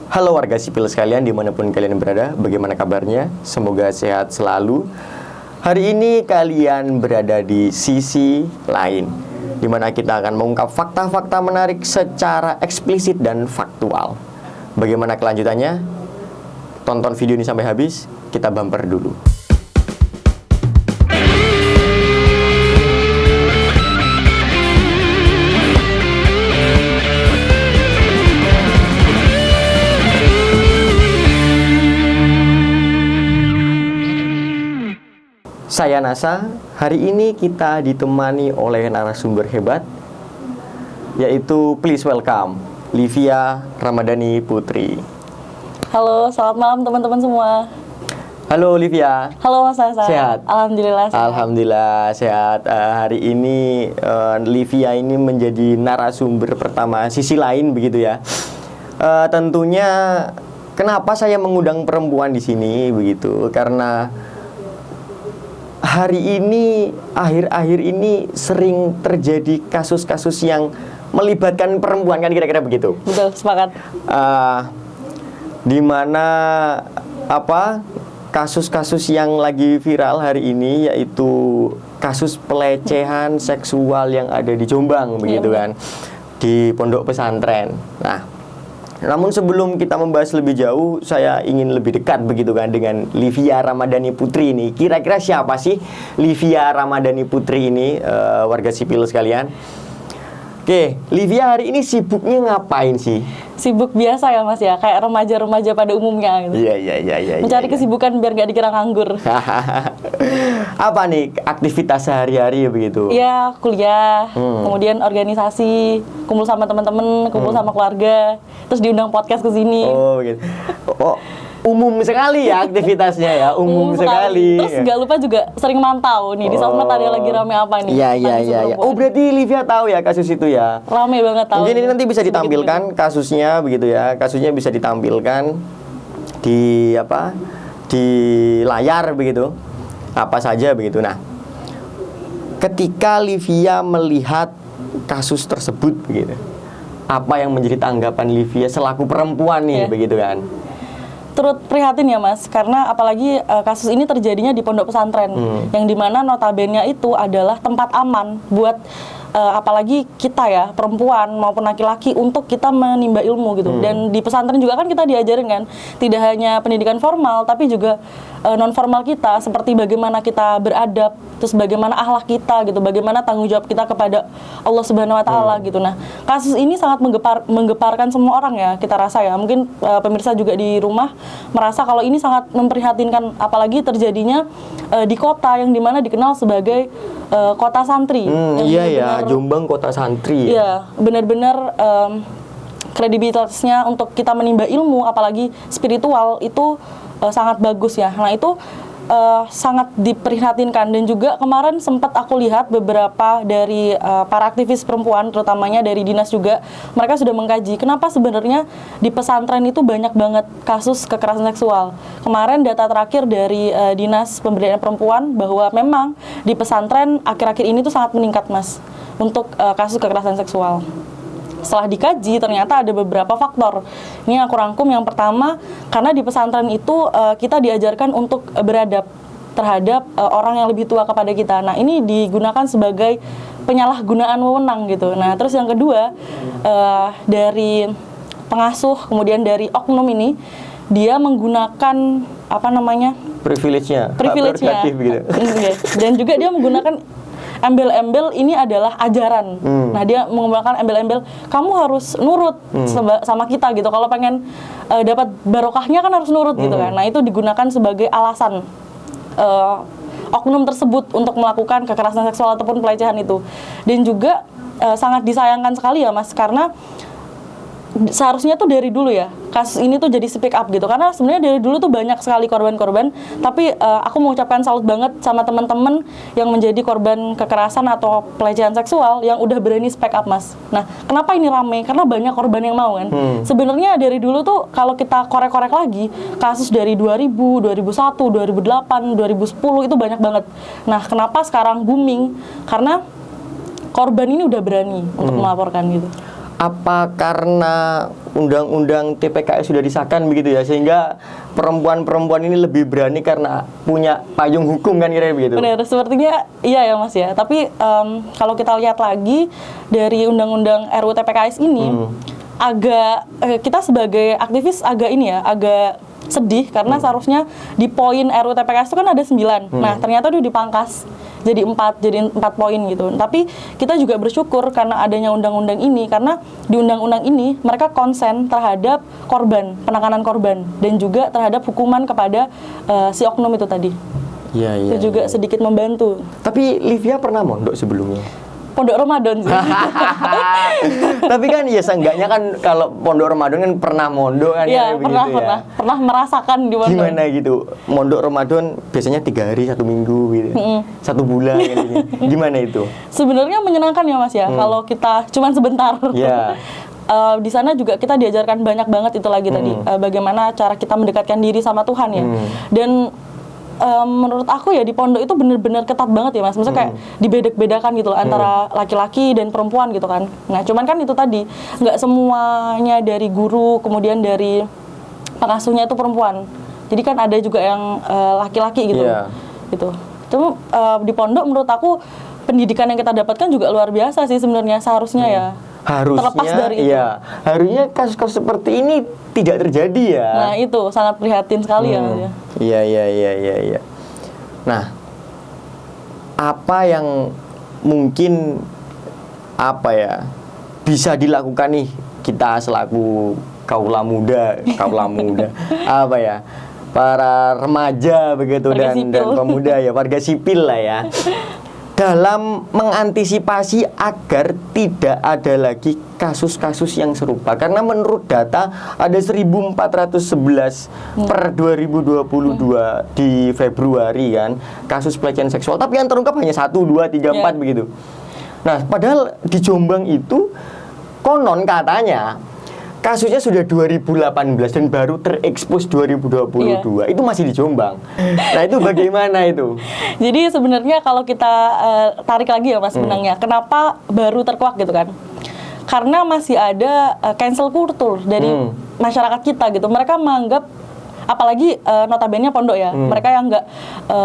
Halo warga sipil sekalian dimanapun kalian berada, bagaimana kabarnya? Semoga sehat selalu. Hari ini kalian berada di sisi lain, di mana kita akan mengungkap fakta-fakta menarik secara eksplisit dan faktual. Bagaimana kelanjutannya? Tonton video ini sampai habis, kita bumper dulu. Saya Nasa, hari ini kita ditemani oleh narasumber hebat, yaitu please welcome Livia Ramadhani Putri. Halo, selamat malam teman-teman semua. Halo Livia. Halo Mas Nasa. Sehat? Alhamdulillah sehat. Alhamdulillah sehat. Hari ini Livia ini menjadi narasumber pertama sisi lain begitu ya. Tentunya kenapa saya mengundang perempuan di sini begitu? Karena hari ini, akhir-akhir ini sering terjadi kasus-kasus yang melibatkan perempuan, kan kira-kira begitu. Betul, sepakat. Di mana kasus-kasus yang lagi viral hari ini yaitu kasus pelecehan seksual yang ada di Jombang begitu kan, di pondok pesantren. Nah, namun sebelum kita membahas lebih jauh, saya ingin lebih dekat begitu kan dengan Livia Ramadhani Putri ini. Kira-kira siapa sih Livia Ramadhani Putri ini, warga sipil sekalian? Oke, Livia hari ini sibuknya ngapain sih? Sibuk biasa ya Mas ya, kayak remaja-remaja pada umumnya gitu. Iya. Mencari kesibukan biar nggak dikira nganggur. Apa nih aktivitas sehari-hari begitu? Iya, kuliah, kemudian organisasi, kumpul sama teman-teman, kumpul sama keluarga, terus diundang podcast ke sini. Oh gitu. Oh, umum sekali ya aktivitasnya ya, umum sekali. Terus nggak lupa juga sering mantau nih di sosmed ada lagi rame apa nih. Iya. Oh berarti Livia tahu ya kasus itu ya? Rame banget tahu. Mungkin ini nanti bisa ditampilkan kasusnya begitu ya. Kasusnya bisa ditampilkan di di layar begitu. Apa saja begitu. Nah, ketika Livia melihat kasus tersebut begitu, apa yang menjadi tanggapan Livia selaku perempuan nih begitu kan? Turut prihatin ya Mas, karena apalagi kasus ini terjadinya di pondok pesantren, yang dimana notabene itu adalah tempat aman buat apalagi kita ya, perempuan maupun laki-laki untuk kita menimba ilmu gitu. Dan di pesantren juga kan kita diajarin kan, tidak hanya pendidikan formal, tapi juga non formal kita, seperti bagaimana kita beradab, terus bagaimana akhlak kita gitu, bagaimana tanggung jawab kita kepada Allah Subhanahu Wa Taala gitu. Nah, kasus ini sangat menggeparkan semua orang ya, kita rasa ya. Mungkin pemirsa juga di rumah merasa kalau ini sangat memprihatinkan, apalagi terjadinya di kota yang dimana dikenal sebagai kota santri. Iya, Jombang kota santri. Iya, benar-benar kredibilitasnya untuk kita menimba ilmu, apalagi spiritual itu sangat bagus ya. Nah itu sangat diprihatinkan. Dan juga kemarin sempat aku lihat beberapa dari para aktivis perempuan, terutamanya dari dinas juga, mereka sudah mengkaji kenapa sebenarnya di pesantren itu banyak banget kasus kekerasan seksual. Kemarin data terakhir dari dinas pemberdayaan perempuan bahwa memang di pesantren akhir-akhir ini tuh sangat meningkat Mas untuk kasus kekerasan seksual. Setelah dikaji ternyata ada beberapa faktor. Ini aku rangkum. Yang pertama, karena di pesantren itu kita diajarkan untuk beradab terhadap orang yang lebih tua kepada kita. Nah ini digunakan sebagai penyalahgunaan wewenang gitu. Nah terus yang kedua, dari pengasuh kemudian dari oknum ini, dia menggunakan privilege-nya gitu. Dan juga dia menggunakan embel-embel ini adalah ajaran. Nah dia menggunakan embel-embel kamu harus nurut sama kita gitu. Kalau pengen dapat barokahnya kan harus nurut gitu kan. Nah itu digunakan sebagai alasan oknum tersebut untuk melakukan kekerasan seksual ataupun pelecehan itu. Dan juga sangat disayangkan sekali ya Mas, karena seharusnya tuh dari dulu ya kasus ini tuh jadi speak up gitu, karena sebenarnya dari dulu tuh banyak sekali korban-korban, tapi aku mengucapkan salut banget sama teman-teman yang menjadi korban kekerasan atau pelecehan seksual yang udah berani speak up Mas. Nah kenapa ini rame? Karena banyak korban yang mau kan. Sebenarnya dari dulu tuh kalau kita korek-korek lagi kasus dari 2000, 2001, 2008, 2010 itu banyak banget. Nah kenapa sekarang booming? Karena korban ini udah berani untuk melaporkan gitu. apa karena undang-undang TPKS sudah disahkan begitu ya, sehingga perempuan-perempuan ini lebih berani karena punya payung hukum kan kira-kira begitu? Benar, sepertinya iya ya Mas ya. Tapi kalau kita lihat lagi dari undang-undang RUU TPKS ini, agak kita sebagai aktivis agak agak sedih karena seharusnya di poin RUU TPKS itu kan ada 9. Nah, ternyata itu dipangkas jadi 4 poin gitu. Tapi kita juga bersyukur karena adanya undang-undang ini, karena di undang-undang ini mereka konsen terhadap korban, penanganan korban, dan juga terhadap hukuman kepada si oknum itu tadi. Iya, iya. Itu juga sedikit membantu. Tapi Livia pernah mondok sebelumnya? Pondok Ramadan sih. Tapi kan ya seenggaknya kan kalau pondok Ramadan kan pernah mondok kan Iya, ya, pernah merasakan di pondok. Gimana gitu? Mondok Ramadan biasanya 3 hari, 1 minggu gitu. 1 bulan gitu. Gimana itu? Sebenarnya menyenangkan ya Mas ya, kalau kita cuman sebentar. Iya. Di sana juga kita diajarkan banyak banget itu lagi tadi, bagaimana cara kita mendekatkan diri sama Tuhan ya. Dan menurut aku ya di pondok itu benar-benar ketat banget ya Mas. Maksudnya kayak dibeda-bedakan gitu loh antara laki-laki dan perempuan gitu kan. Nah, cuman kan itu tadi nggak semuanya dari guru, kemudian dari pengasuhnya itu perempuan. Jadi kan ada juga yang laki-laki gitu. Yeah. Gitu. Itu di pondok menurut aku pendidikan yang kita dapatkan juga luar biasa sih sebenarnya, seharusnya ya. Harusnya, terlepas dari itu. iya, harusnya kasus-kasus seperti ini tidak terjadi ya. Nah itu sangat prihatin sekali ya. Iya, iya, iya, iya, iya. Nah, apa yang mungkin bisa dilakukan nih kita selaku kaula muda, para remaja begitu Warga dan pemuda ya, warga sipil lah ya. Dalam mengantisipasi agar tidak ada lagi kasus-kasus yang serupa. Karena menurut data ada 1411 per 2022 di Februari kan, kasus pelecehan seksual. Tapi yang terungkap hanya 1, 2, 3, 4 begitu. Nah, padahal di Jombang itu konon katanya kasusnya sudah 2018 dan baru terekspos 2022. Itu masih di Jombang. Nah, itu bagaimana itu? Jadi sebenarnya kalau kita tarik lagi ya Mas benangnya, kenapa baru terkuak gitu kan? Karena masih ada cancel culture dari masyarakat kita gitu. Mereka menganggap, apalagi notabene pondok ya, mereka yang nggak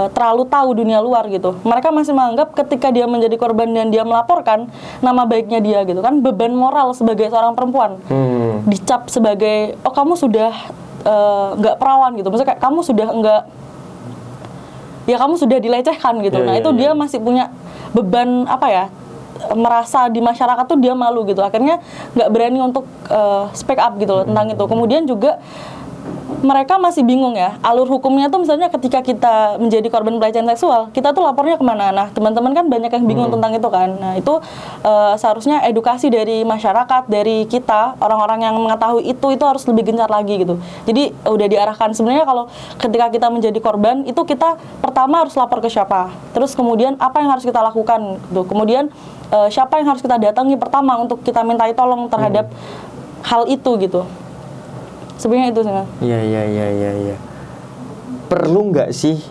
terlalu tahu dunia luar gitu, mereka masih menganggap ketika dia menjadi korban dan dia melaporkan, nama baiknya dia gitu kan, beban moral sebagai seorang perempuan dicap sebagai, oh kamu sudah nggak perawan gitu, maksudnya kayak kamu sudah nggak, ya kamu sudah dilecehkan gitu. Nah itu dia masih punya beban merasa di masyarakat tuh dia malu gitu, akhirnya nggak berani untuk speak up gitu loh tentang itu. Kemudian juga mereka masih bingung ya, alur hukumnya tuh misalnya ketika kita menjadi korban pelecehan seksual, kita tuh lapornya kemana? Nah, teman-teman kan banyak yang bingung tentang itu kan. Nah, itu seharusnya edukasi dari masyarakat, dari kita, orang-orang yang mengetahui itu harus lebih gencar lagi gitu. Jadi udah diarahkan sebenarnya kalau ketika kita menjadi korban, itu kita pertama harus lapor ke siapa, terus kemudian apa yang harus kita lakukan gitu. Kemudian siapa yang harus kita datangi pertama untuk kita mintai tolong terhadap hal itu gitu. Sebenarnya itu sih. Iya. Perlu nggak sih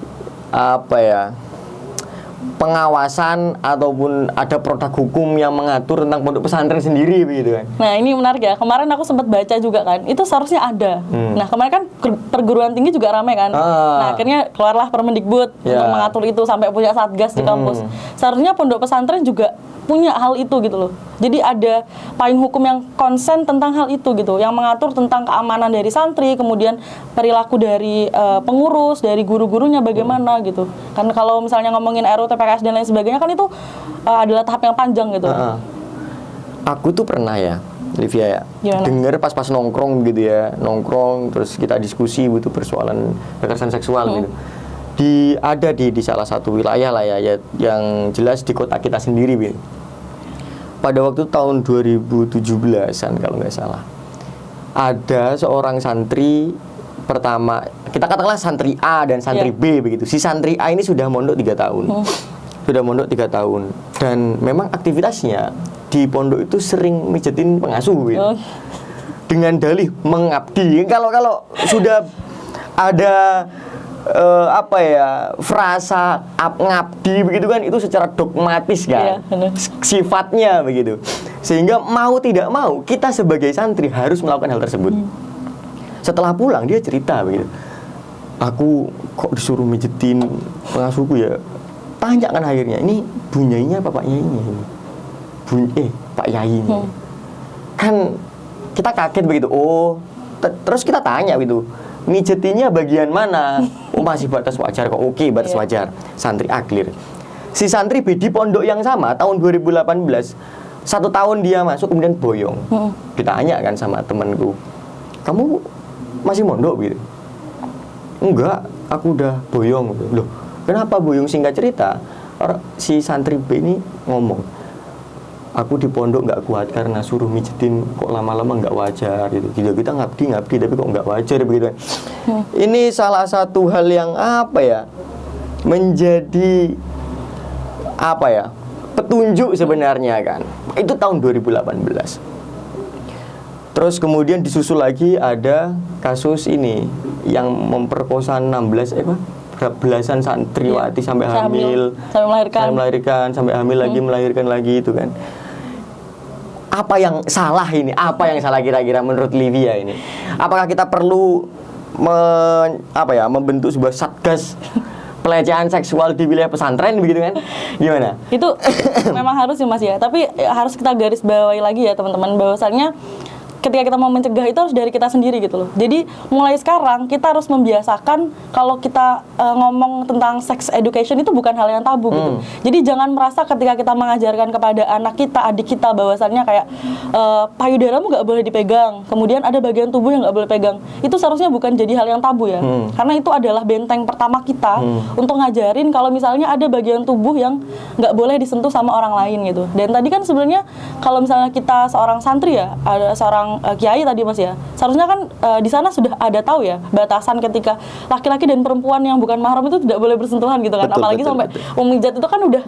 pengawasan ataupun ada produk hukum yang mengatur tentang pondok pesantren sendiri begitu kan? Nah ini menarik ya. Kemarin aku sempat baca juga kan. Itu seharusnya ada. Nah kemarin kan perguruan tinggi juga ramai kan. Nah akhirnya keluarlah Permendikbud untuk mengatur itu sampai punya satgas di kampus. Seharusnya pondok pesantren juga punya hal itu gitu loh. Jadi ada payung hukum yang konsen tentang hal itu gitu, yang mengatur tentang keamanan dari santri, kemudian perilaku dari pengurus, dari guru-gurunya bagaimana gitu. Kan kalau misalnya ngomongin RUU TPKS dan lain sebagainya kan itu adalah tahap yang panjang gitu. Aku tuh pernah ya, Livia ya, dengar pas nongkrong gitu ya, terus kita diskusi gitu persoalan kekerasan seksual gitu. Ada di salah satu wilayah lah ya, yang jelas di kota kita sendiri gitu. Pada waktu tahun 2017-an kalau nggak salah, ada seorang santri pertama, kita katakanlah santri A dan santri B begitu. Si santri A ini sudah mondok 3 tahun. Sudah mondok 3 tahun. Dan memang aktivitasnya di pondok itu sering mijetin pengasuh gitu. Dengan dalih mengabdi. Kalau sudah ada frasa ngabdi begitu kan, itu secara dogmatis kan sifatnya begitu. Sehingga mau tidak mau kita sebagai santri harus melakukan hal tersebut. Setelah pulang dia cerita begitu, aku kok disuruh mijetin pengasuhku ya. Tanya kan akhirnya, ini bunyainya apa Pak Yainya ini? Pak Yai ini. Kan kita kaget begitu. Terus kita tanya gitu, mijetinya bagian mana? Masih batas wajar kok. Oke, batas wajar. Santri clear. Si santri di pondok yang sama tahun 2018, 1 tahun dia masuk kemudian boyong. Ditanya kan sama temanku, kamu masih mondok gitu? Enggak, aku udah boyong. Loh, kenapa boyong? Singkat cerita, si santri B ini ngomong, aku di pondok nggak kuat karena suruh mijetin kok lama-lama nggak wajar gitu. Kita ngabdi tapi kok nggak wajar begitu. Ini salah satu hal yang menjadi petunjuk sebenarnya kan. Itu tahun 2018. Terus kemudian disusul lagi ada kasus ini yang memperkosa belasan santriwati sampai hamil, sampai melahirkan, sampai hamil lagi, melahirkan lagi itu kan. Apa yang salah ini? Apa yang salah kira-kira menurut Livia ini? Apakah kita perlu membentuk sebuah satgas pelecehan seksual di wilayah pesantren begitu kan? Gimana? Itu memang harus sih Mas ya. Tapi harus kita garis bawahi lagi ya teman-teman, bahwasannya ketika kita mau mencegah itu harus dari kita sendiri gitu loh. Jadi mulai sekarang kita harus membiasakan kalau kita ngomong tentang sex education itu bukan hal yang tabu gitu. Jadi jangan merasa ketika kita mengajarkan kepada anak kita, adik kita bahwasannya kayak payudaramu nggak boleh dipegang, kemudian ada bagian tubuh yang nggak boleh pegang. Itu seharusnya bukan jadi hal yang tabu ya. Karena itu adalah benteng pertama kita untuk ngajarin kalau misalnya ada bagian tubuh yang nggak boleh disentuh sama orang lain gitu. Dan tadi kan sebenarnya kalau misalnya kita seorang santri ya, ada seorang kiai tadi Mas ya, seharusnya kan di sana sudah ada tahu ya batasan ketika laki-laki dan perempuan yang bukan mahram itu tidak boleh bersentuhan gitu kan. Apalagi sampai memijat itu kan udah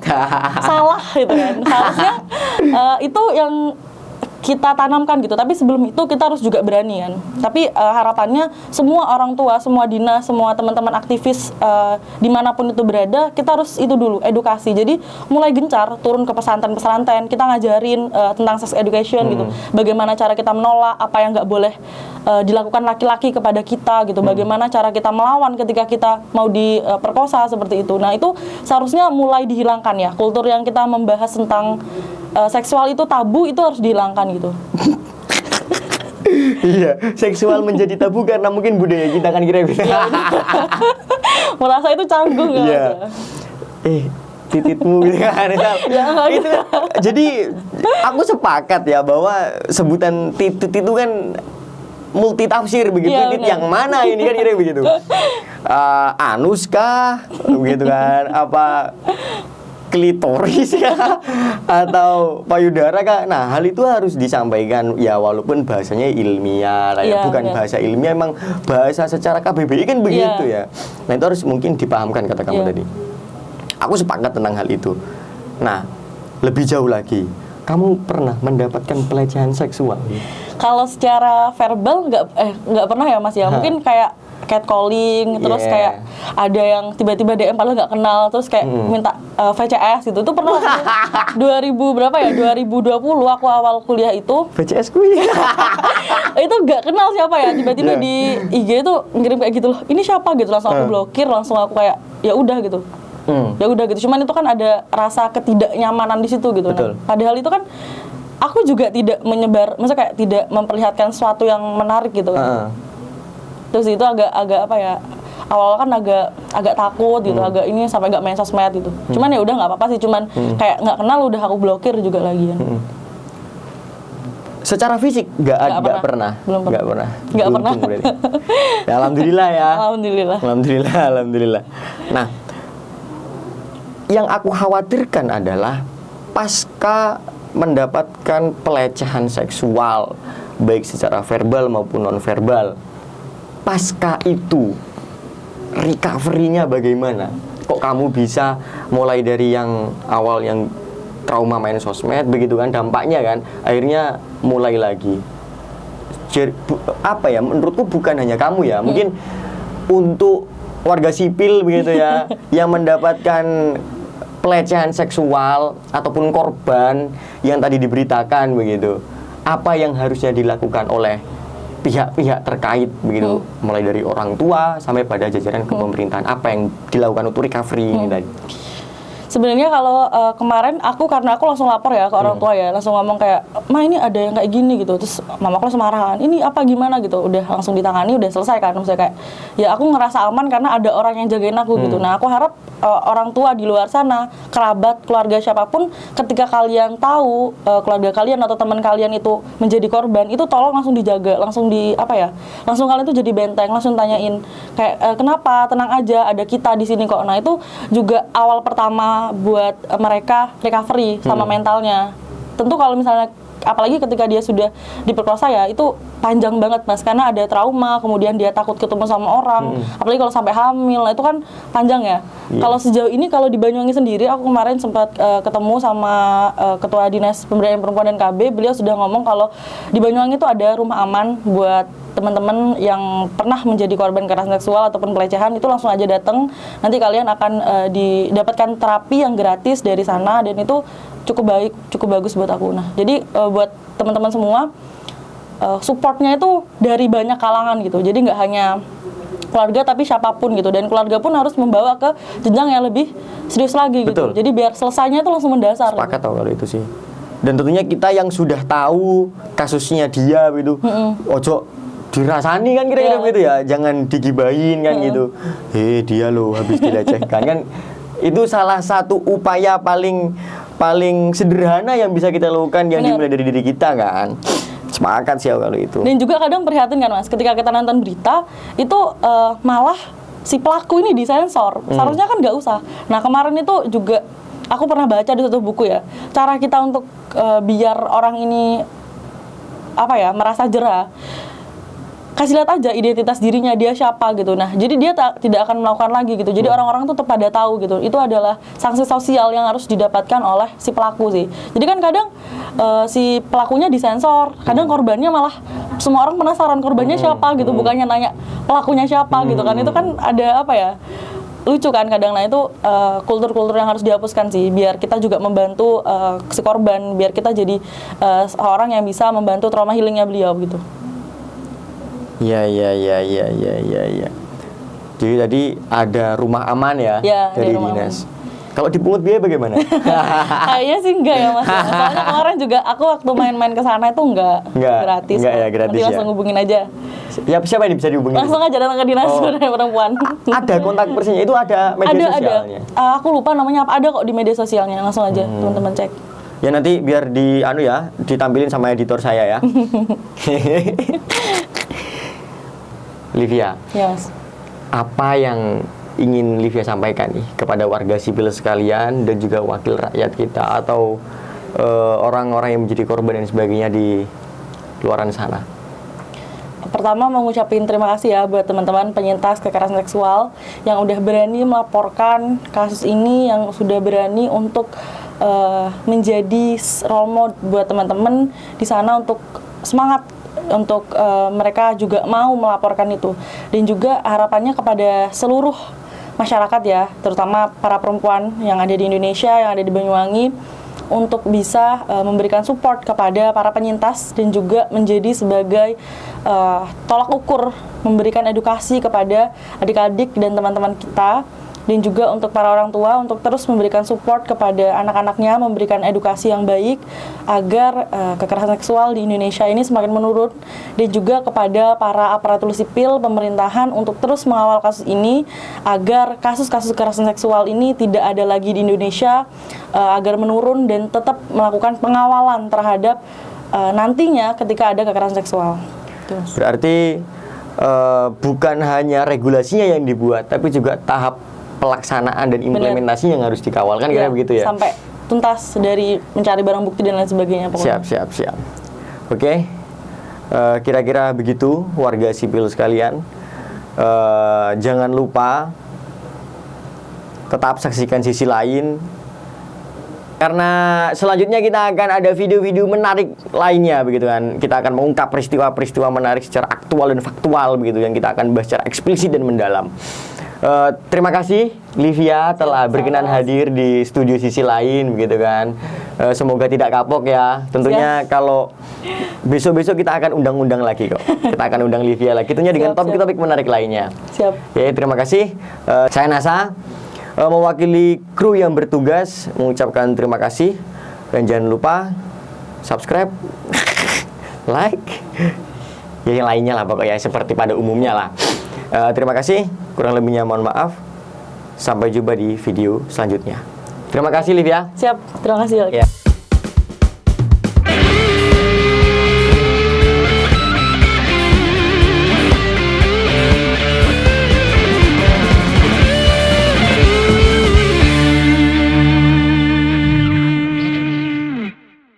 salah gitu kan. Seharusnya itu yang kita tanamkan gitu. Tapi sebelum itu kita harus juga berani kan. Tapi harapannya semua orang tua, semua dinas, semua teman-teman aktivis dimanapun itu berada, kita harus itu dulu edukasi. Jadi mulai gencar turun ke pesantren-pesantren, kita ngajarin tentang sex education gitu. Bagaimana cara kita menolak apa yang nggak boleh dilakukan laki-laki kepada kita gitu. Bagaimana cara kita melawan ketika kita mau diperkosa seperti itu. Nah itu seharusnya mulai dihilangkan ya. Kultur yang kita membahas tentang seksual itu tabu itu harus dihilangkan gitu. Iya, seksual menjadi tabu karena mungkin budaya kita kan kira-kira. Merasa itu canggung kan. Iya. Tititmu gitu kan. Itu, jadi aku sepakat ya bahwa sebutan titit itu kan multi tafsir begitu. Titit yang mana ini kan kira begitu. Anus kah? Begitu kan. Apa klitoris ya atau payudara kah? Nah hal itu harus disampaikan ya walaupun bahasanya ilmiah lah ya, bukan bahasa ilmiah, emang bahasa secara KBBI kan begitu ya. Nah itu harus mungkin dipahamkan kata kamu tadi. Aku sepakat tentang hal itu. Nah lebih jauh lagi, kamu pernah mendapatkan pelecehan seksual? Kalau secara verbal nggak pernah ya Mas ya. Mungkin kayak catcalling, terus kayak ada yang tiba-tiba DM padahal nggak kenal, terus kayak minta VCS gitu. Itu pernah 2000 berapa ya? 2020 aku awal kuliah itu. VCS kuy. Itu nggak kenal siapa ya, tiba-tiba di IG itu ngirim kayak gitu loh. Ini siapa gitu, langsung aku blokir, langsung aku kayak ya udah gitu. Ya udah gitu. Cuman itu kan ada rasa ketidaknyamanan di situ gitu. Nah, padahal itu kan aku juga tidak menyebar, maksudnya kayak tidak memperlihatkan sesuatu yang menarik gitu kan. Terus itu agak apa ya, awal kan agak takut gitu, agak ini sampai nggak main sosmed gitu. Cuman ya udah nggak apa-apa sih, cuman kayak nggak kenal udah aku blokir juga lagi kan. Secara fisik nggak pernah. Nggak pernah. Ya, alhamdulillah ya. Alhamdulillah. Nah, yang aku khawatirkan adalah pasca mendapatkan pelecehan seksual baik secara verbal maupun non verbal, pasca itu recovery-nya bagaimana? Kok kamu bisa mulai dari yang awal yang trauma main sosmed begitu kan, dampaknya kan akhirnya mulai lagi. Apa ya, menurutku bukan hanya kamu ya, mungkin untuk warga sipil begitu ya yang mendapatkan pelecehan seksual ataupun korban yang tadi diberitakan begitu, apa yang harusnya dilakukan oleh pihak-pihak terkait begitu, mulai dari orang tua sampai pada jajaran kepemerintahan, apa yang dilakukan untuk recovery ini tadi? Sebenarnya kalau kemarin karena aku langsung lapor ya ke orang tua ya, langsung ngomong kayak, "Ma, ini ada yang kayak gini," gitu. Terus mama aku langsung marah, "Ini apa gimana?" gitu. Udah langsung ditangani, udah selesai kan. Maksudnya kayak, ya aku ngerasa aman karena ada orang yang jagain aku gitu. Nah, aku harap orang tua di luar sana, kerabat, keluarga siapapun, ketika kalian tahu keluarga kalian atau teman kalian itu menjadi korban, itu tolong langsung dijaga, langsung langsung kalian tuh jadi benteng, langsung tanyain kayak, "Kenapa? Tenang aja, ada kita di sini kok." Nah, itu juga awal pertama buat mereka recovery sama mentalnya. Tentu kalau misalnya apalagi ketika dia sudah diperkosa ya, itu panjang banget Mas, karena ada trauma, kemudian dia takut ketemu sama orang, apalagi kalau sampai hamil, itu kan panjang ya. Kalau sejauh ini, kalau di Banyuwangi sendiri, aku kemarin sempat ketemu sama Ketua Dinas Pemberdayaan Perempuan dan KB, beliau sudah ngomong kalau di Banyuwangi itu ada rumah aman buat teman-teman yang pernah menjadi korban kekerasan seksual ataupun pelecehan, itu langsung aja datang, nanti kalian akan didapatkan terapi yang gratis dari sana, dan itu cukup bagus buat aku. Nah, jadi buat teman-teman semua, supportnya itu dari banyak kalangan gitu, jadi nggak hanya keluarga tapi siapapun gitu, dan keluarga pun harus membawa ke jenjang yang lebih serius lagi. Betul. Gitu, jadi biar selesainya itu langsung mendasar. Sepakat gitu. Kalau itu sih. Dan tentunya kita yang sudah tahu kasusnya dia gitu, ojo dirasani kan kira-kira gitu ya, jangan digibahin kan gitu. Dia loh habis dilecehkan kan. Itu salah satu upaya paling sederhana yang bisa kita lakukan, yang dimulai dari diri kita kan. Sepakat sih kalau itu. Dan juga kadang prihatin kan Mas, ketika kita nonton berita itu malah si pelaku ini disensor. Seharusnya kan nggak usah. Nah, kemarin itu juga aku pernah baca di satu buku ya, cara kita untuk biar orang ini merasa jera, kasih lihat aja identitas dirinya dia siapa gitu. Nah, jadi dia tidak akan melakukan lagi gitu. Jadi orang-orang tuh pada tahu gitu. Itu adalah sanksi sosial yang harus didapatkan oleh si pelaku sih. Jadi kan kadang si pelakunya disensor, kadang korbannya malah semua orang penasaran korbannya siapa gitu, bukannya nanya pelakunya siapa gitu kan. Itu kan ada lucu kan kadang. Nah, itu kultur-kultur yang harus dihapuskan sih, biar kita juga membantu si korban, biar kita jadi orang yang bisa membantu trauma healingnya beliau gitu. Iya. Jadi tadi ada rumah aman ya dari dinas. Kalau dipungut biaya bagaimana? Kayaknya sih enggak ya Mas. Soalnya kemarin juga aku waktu main-main ke sana itu enggak gratis. Enggak ya, gratis. Nanti langsung hubungin aja. Ya, siapa yang bisa dihubungin? Langsung aja datang ke dinas pemberdayaan perempuan. Ada kontak persnya, itu ada media sosialnya? Aku lupa namanya apa, ada kok di media sosialnya. Langsung aja teman-teman cek. Ya nanti biar ditampilin sama editor saya ya. Livia, ya Mas, apa yang ingin Livia sampaikan nih kepada warga sipil sekalian dan juga wakil rakyat kita atau orang-orang yang menjadi korban dan sebagainya di luaran sana? Pertama, mengucapin terima kasih ya buat teman-teman penyintas kekerasan seksual yang udah berani melaporkan kasus ini, yang sudah berani untuk menjadi role model buat teman-teman di sana untuk semangat, untuk mereka juga mau melaporkan itu. Dan juga harapannya kepada seluruh masyarakat ya, terutama para perempuan yang ada di Indonesia, yang ada di Banyuwangi, untuk bisa memberikan support kepada para penyintas dan juga menjadi sebagai tolak ukur, memberikan edukasi kepada adik-adik dan teman-teman kita. Dan juga untuk para orang tua untuk terus memberikan support kepada anak-anaknya, memberikan edukasi yang baik agar kekerasan seksual di Indonesia ini semakin menurun. Dan juga kepada para aparatur sipil pemerintahan untuk terus mengawal kasus ini agar kasus-kasus kekerasan seksual ini tidak ada lagi di Indonesia, agar menurun dan tetap melakukan pengawalan terhadap nantinya ketika ada kekerasan seksual. Berarti bukan hanya regulasinya yang dibuat, tapi juga tahap pelaksanaan dan implementasi yang harus dikawal kan, kira begitu ya? Sampai tuntas dari mencari barang bukti dan lain sebagainya pokoknya. Siap. Oke. Kira-kira begitu warga sipil sekalian. Jangan lupa tetap saksikan sisi lain, karena selanjutnya kita akan ada video-video menarik lainnya begitu kan. Kita akan mengungkap peristiwa-peristiwa menarik secara aktual dan faktual begitu, yang kita akan bahas secara eksplisit dan mendalam. Terima kasih Livia telah berkenan hadir di studio sisi lain begitu kan. Semoga tidak kapok ya. Tentunya kalau besok-besok kita akan undang-undang lagi kok. Kita akan undang Livia lagi. Tentunya dengan topik-topik menarik lainnya. Siap. Ya, terima kasih. Saya Nasa, mewakili kru yang bertugas mengucapkan terima kasih dan jangan lupa subscribe, like, ya yang lainnya lah pokoknya seperti pada umumnya lah. Terima kasih. Kurang lebihnya mohon maaf. Sampai jumpa di video selanjutnya. Terima kasih Livia. Siap. Terima kasih. Ya.